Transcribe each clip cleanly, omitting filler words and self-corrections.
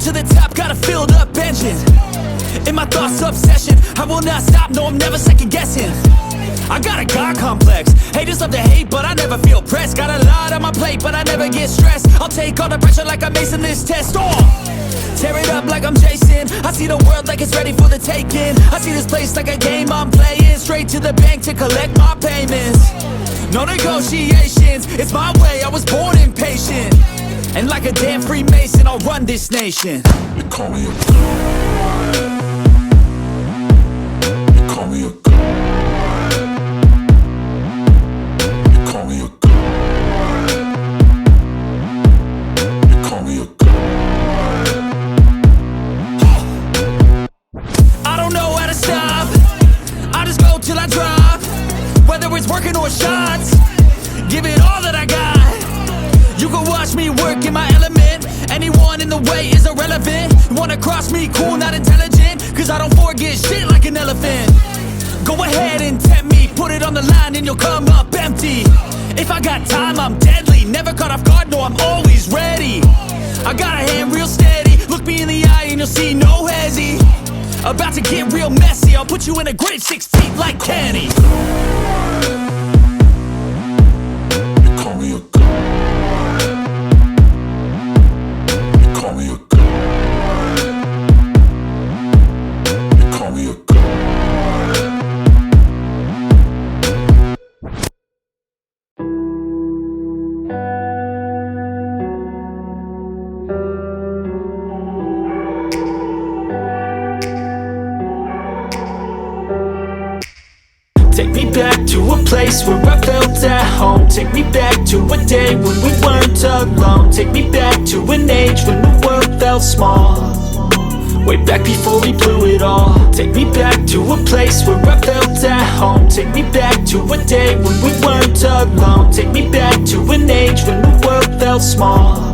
to the top, got a filled up engine. In my thoughts, obsession, I will not stop, no, I'm never second guessing. I got a God complex, haters love to hate, but I never feel pressed. Got a lot on my plate, but I never get stressed. I'll take all the pressure like I'm acing this test. Tear it up like I'm Jason. I see the world like it's ready for the taking. I see this place like a game I'm playing. Straight to the bank to collect my payments. No negotiations, it's my way, I was born impatient. And like a damn Freemason, I'll run this nation. You call me a god. You call me a god. You call me a god. You call me a god. I don't know how to stop, I just go till I drop. Whether it's working or shots, give it all that I got. You can watch me work in my element. Anyone in the way is irrelevant. Wanna cross me, cool, not intelligent. Cause I don't forget shit like an elephant. Go ahead and tempt me, put it on the line and you'll come up empty. If I got time, I'm deadly. Never caught off guard, no, I'm always ready. I got a hand real steady. Look me in the eye and you'll see no hezzy. About to get real messy, I'll put you in a grid 6 feet like Kenny. You call me a god. You call me a god. You call me a god. Take me back to a place where I felt at home. Take me back to a day when we weren't alone. Take me back to an age when the world felt small. Way back before we blew it all. Take me back to a place where I felt at home. Take me back to a day when we weren't alone. Take me back to an age when the world felt small.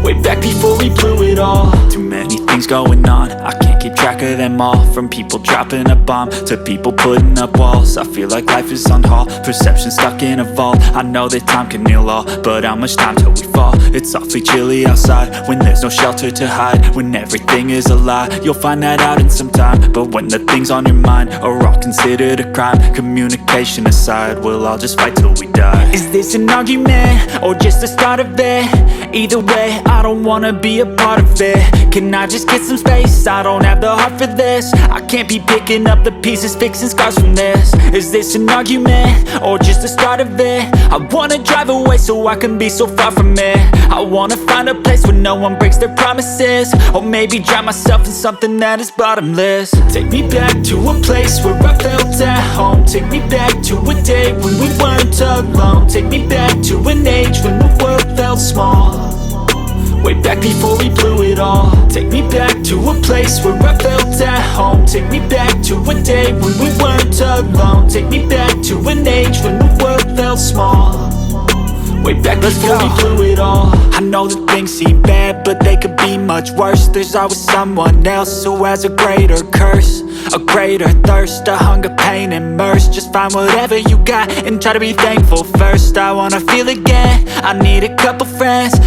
Way back before we blew it all. Too many things going on, I can't keep track of them all. From people dropping a bomb to people putting up walls. I feel like life is on hold, perception stuck in a vault. I know that time can heal all, but how much time till we fall? It's awfully chilly outside, when there's no shelter to hide. When everything is a lie, you'll find that out in some time. But when the things on your mind are all considered a crime, communication aside, we'll all just fight till we die. Is this an argument, or just the start of it? Either way, I don't wanna be a part of it. Can I just get some space? I don't have the heart for this. I can't be picking up the pieces, fixing scars from this. Is this an argument, or just the start of it? I wanna drive away so I can be so far from it. I wanna find a place where no one breaks their promises. Or maybe drown myself in something that is bottomless. Take me back to a place where I felt at home. Take me back to a day when we weren't alone. Take me back to an age when the world felt small. Way back before we blew it all. Take me back to a place where I felt at home. Take me back to a day when we weren't alone. Take me back to an age when the world felt small. Way back before we blew it all. I know that things seem bad, but they could be much worse. There's always someone else who has a greater curse, a greater thirst, a hunger, pain, and mercy. Just find whatever you got and try to be thankful first. I wanna feel again, I need a couple friends